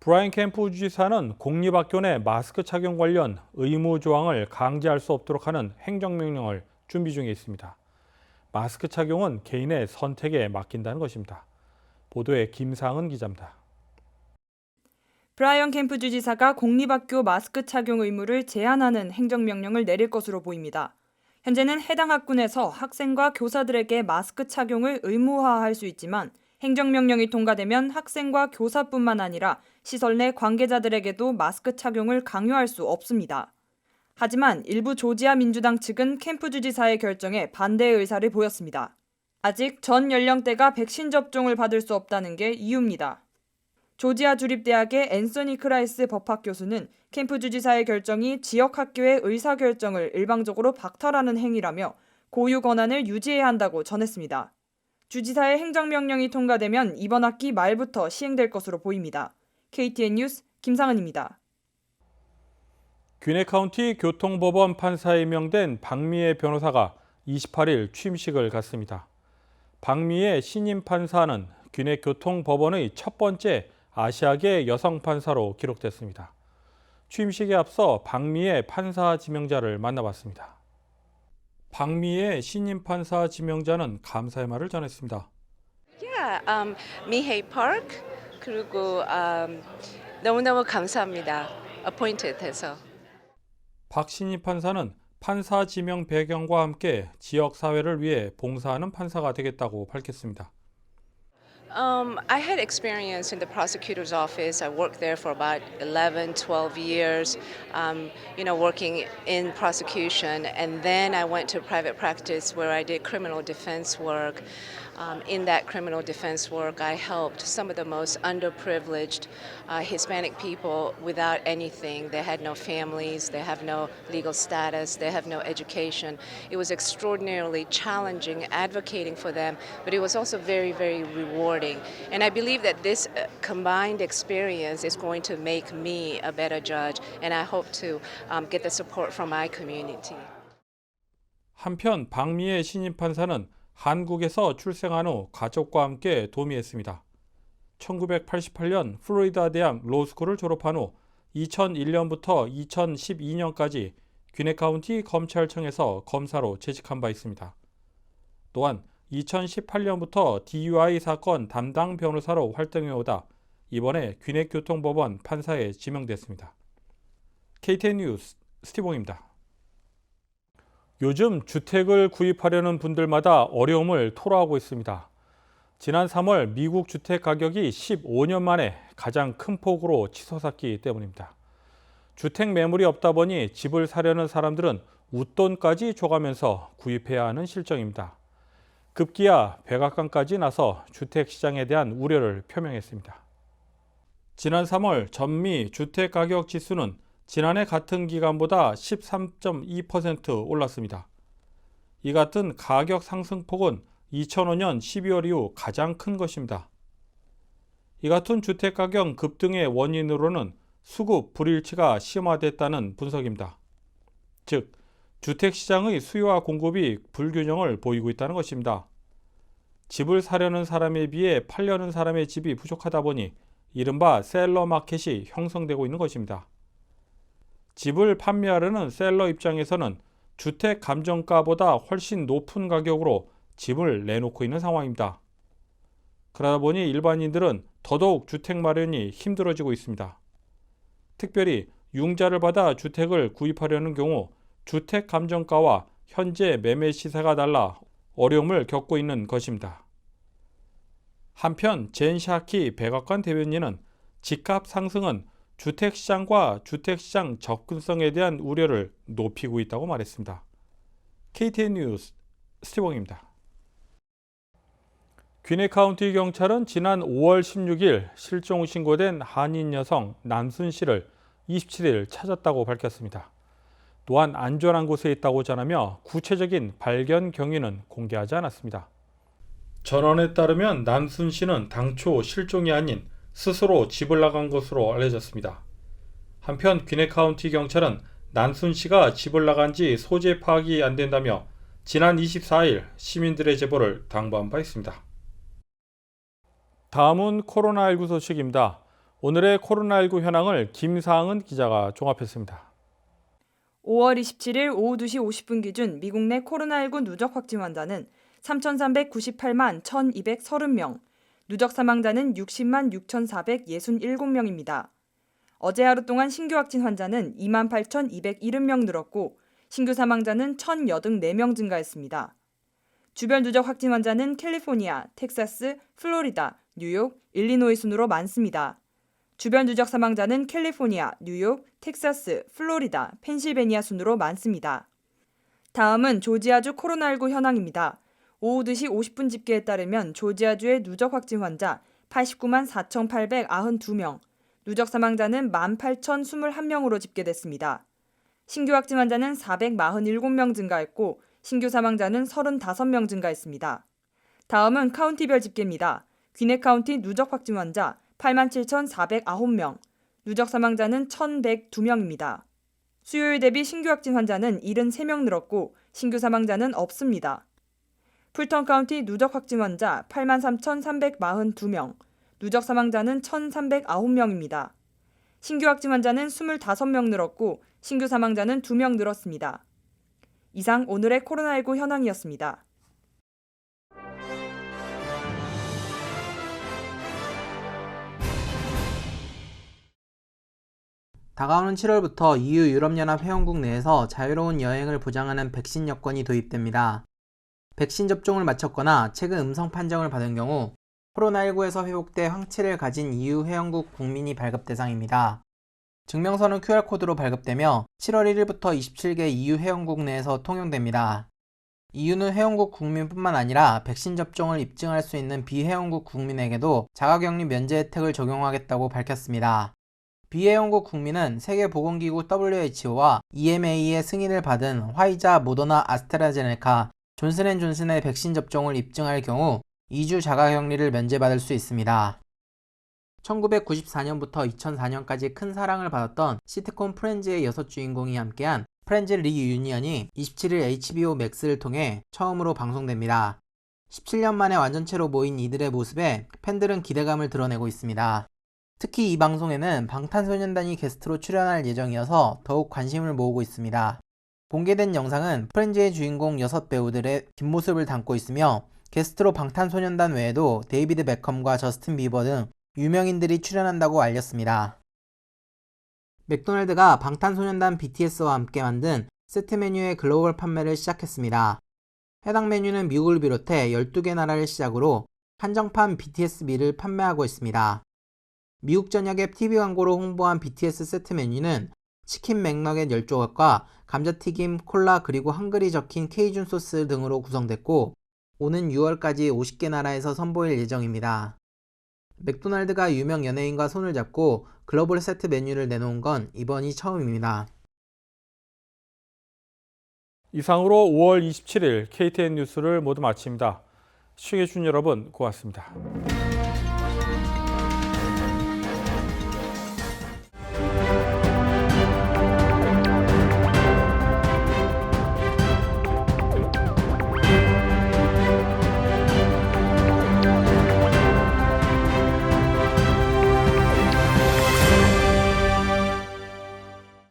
브라이언 캠프 주지사는 공립학교 내 마스크 착용 관련 의무 조항을 강제할 수 없도록 하는 행정명령을 준비 중에 있습니다. 마스크 착용은 개인의 선택에 맡긴다는 것입니다. 보도에 김상은 기자입니다. 브라이언 캠프 주지사가 공립학교 마스크 착용 의무를 제한하는 행정명령을 내릴 것으로 보입니다. 현재는 해당 학군에서 학생과 교사들에게 마스크 착용을 의무화할 수 있지만 행정명령이 통과되면 학생과 교사뿐만 아니라 시설 내 관계자들에게도 마스크 착용을 강요할 수 없습니다. 하지만 일부 조지아 민주당 측은 캠프 주지사의 결정에 반대의 의사를 보였습니다. 아직 전 연령대가 백신 접종을 받을 수 없다는 게 이유입니다. 조지아 주립대학의 앤서니 크라이스 법학 교수는 캠프 주지사의 결정이 지역 학교의 의사결정을 일방적으로 박탈하는 행위라며 고유 권한을 유지해야 한다고 전했습니다. 주지사의 행정명령이 통과되면 이번 학기 말부터 시행될 것으로 보입니다. KTN 뉴스 김상은입니다. 귀네 카운티 교통법원 판사에 임명된 박미애 변호사가 28일 취임식을 갖습니다. 박미애 신임 판사는 귀네 교통법원의 첫 번째 아시아계 여성 판사로 기록됐습니다. 취임식에 앞서 박미애 판사 지명자를 만나봤습니다. 박미애 신임 판사 지명자는 감사의 말을 전했습니다. 미헤이 파크 그리고 너무너무 감사합니다. appointed 해서. 박 신임 판사는 판사 지명 배경과 함께 지역 사회를 위해 봉사하는 판사가 되겠다고 밝혔습니다. I had experience in the prosecutor's office. I worked there for about 11, 12 years, working in prosecution. And then I went to private practice where I did criminal defense work. In that criminal defense work, I helped some of the most underprivileged Hispanic people without anything. They had no families, they have no legal status, they have no education. It was extraordinarily challenging advocating for them, but it was also very, very rewarding. And I believe that this combined experience is going to make me a better judge, and I hope to get the support from my community. 한편 박미애 신임 판사는 한국에서 출생한 후 가족과 함께 도미했습니다. 1988년 플로리다 대학 로스쿨을 졸업한 후 2001년부터 2012년까지 귀네 카운티 검찰청에서 검사로 재직한 바 있습니다. 또한 2018년부터 DUI 사건 담당 변호사로 활동해오다 이번에 귀네 교통법원 판사에 지명됐습니다. KTN 뉴스 스티봉입니다. 요즘 주택을 구입하려는 분들마다 어려움을 토로하고 있습니다. 지난 3월 미국 주택 가격이 15년 만에 가장 큰 폭으로 치솟았기 때문입니다. 주택 매물이 없다 보니 집을 사려는 사람들은 웃돈까지 줘가면서 구입해야 하는 실정입니다. 급기야 백악관까지 나서 주택 시장에 대한 우려를 표명했습니다. 지난 3월 전미 주택 가격 지수는 지난해 같은 기간보다 13.2% 올랐습니다. 이 같은 가격 상승폭은 2005년 12월 이후 가장 큰 것입니다. 이 같은 주택가격 급등의 원인으로는 수급 불일치가 심화됐다는 분석입니다. 즉, 주택시장의 수요와 공급이 불균형을 보이고 있다는 것입니다. 집을 사려는 사람에 비해 팔려는 사람의 집이 부족하다 보니 이른바 셀러 마켓이 형성되고 있는 것입니다. 집을 판매하려는 셀러 입장에서는 주택 감정가보다 훨씬 높은 가격으로 집을 내놓고 있는 상황입니다. 그러다 보니 일반인들은 더더욱 주택 마련이 힘들어지고 있습니다. 특별히 융자를 받아 주택을 구입하려는 경우 주택 감정가와 현재 매매 시세가 달라 어려움을 겪고 있는 것입니다. 한편 젠 샤키 백악관 대변인은 집값 상승은 주택시장과 주택시장 접근성에 대한 우려를 높이고 있다고 말했습니다. KTN 뉴스 스티봉입니다. 귀네 카운티 경찰은 지난 5월 16일 실종 신고된 한인 여성 남순 씨를 27일 찾았다고 밝혔습니다. 또한 안전한 곳에 있다고 전하며 구체적인 발견 경위는 공개하지 않았습니다. 전원에 따르면 남순 씨는 당초 실종이 아닌 스스로 집을 나간 것으로 알려졌습니다. 한편 귀네 카운티 경찰은 남순 씨가 집을 나간 지 소재 파악이 안 된다며 지난 24일 시민들의 제보를 당부한 바 있습니다. 다음은 코로나19 소식입니다. 오늘의 코로나19 현황을 김상은 기자가 종합했습니다. 5월 27일 오후 2시 50분 기준 미국 내 코로나19 누적 확진 환자는 3,398만 1,230명, 누적 사망자는 60만 6,467명입니다. 어제 하루 동안 신규 확진 환자는 28,270명 늘었고 신규 사망자는 1,084명 증가했습니다. 주별 누적 확진 환자는 캘리포니아, 텍사스, 플로리다, 뉴욕, 일리노이 순으로 많습니다. 주별 누적 사망자는 캘리포니아, 뉴욕, 텍사스, 플로리다, 펜실베니아 순으로 많습니다. 다음은 조지아주 코로나19 현황입니다. 오후 2시 50분 집계에 따르면 조지아주의 누적 확진 환자 89만 4,892명, 누적 사망자는 18,021명으로 집계됐습니다. 신규 확진 환자는 447명 증가했고 신규 사망자는 35명 증가했습니다. 다음은 카운티별 집계입니다. 귀네 카운티 누적 확진 환자 87,409명, 누적 사망자는 1,102명입니다. 수요일 대비 신규 확진 환자는 73명 늘었고 신규 사망자는 없습니다. 풀턴 카운티 누적 확진 환자 83,342명, 누적 사망자는 1,309명입니다. 신규 확진 환자는 25명 늘었고 신규 사망자는 2명 늘었습니다. 이상 오늘의 코로나19 현황이었습니다. 다가오는 7월부터 EU 유럽연합 회원국 내에서 자유로운 여행을 보장하는 백신 여권이 도입됩니다. 백신 접종을 마쳤거나 최근 음성 판정을 받은 경우 코로나19에서 회복돼 황치를 가진 EU 회원국 국민이 발급 대상입니다. 증명서는 QR코드로 발급되며 7월 1일부터 27개 EU 회원국 내에서 통용됩니다. EU는 회원국 국민뿐만 아니라 백신 접종을 입증할 수 있는 비회원국 국민에게도 자가격리 면제 혜택을 적용하겠다고 밝혔습니다. 비회원국 국민은 세계보건기구 WHO와 EMA의 승인을 받은 화이자, 모더나, 아스트라제네카, 존슨앤존슨의 백신 접종을 입증할 경우 2주 자가격리를 면제받을 수 있습니다. 1994년부터 2004년까지 큰 사랑을 받았던 시트콤 프렌즈의 6주인공이 함께한 프렌즈 리유니언이 27일 HBO 맥스를 통해 처음으로 방송됩니다. 17년 만에 완전체로 모인 이들의 모습에 팬들은 기대감을 드러내고 있습니다. 특히 이 방송에는 방탄소년단이 게스트로 출연할 예정이어서 더욱 관심을 모으고 있습니다. 공개된 영상은 프렌즈의 주인공 6배우들의 뒷모습을 담고 있으며 게스트로 방탄소년단 외에도 데이비드 베컴과 저스틴 비버 등 유명인들이 출연한다고 알렸습니다. 맥도날드가 방탄소년단 BTS와 함께 만든 세트 메뉴의 글로벌 판매를 시작했습니다. 해당 메뉴는 미국을 비롯해 12개 나라를 시작으로 한정판 BTS 밀을 판매하고 있습니다. 미국 전역의 TV 광고로 홍보한 BTS 세트 메뉴는 치킨 맥너겟 10조각과 감자튀김, 콜라 그리고 한글이 적힌 케이준 소스 등으로 구성됐고 오는 6월까지 50개 나라에서 선보일 예정입니다. 맥도날드가 유명 연예인과 손을 잡고 글로벌 세트 메뉴를 내놓은 건 이번이 처음입니다. 이상으로 5월 27일 KTN 뉴스를 모두 마칩니다. 시청해주신 여러분 고맙습니다.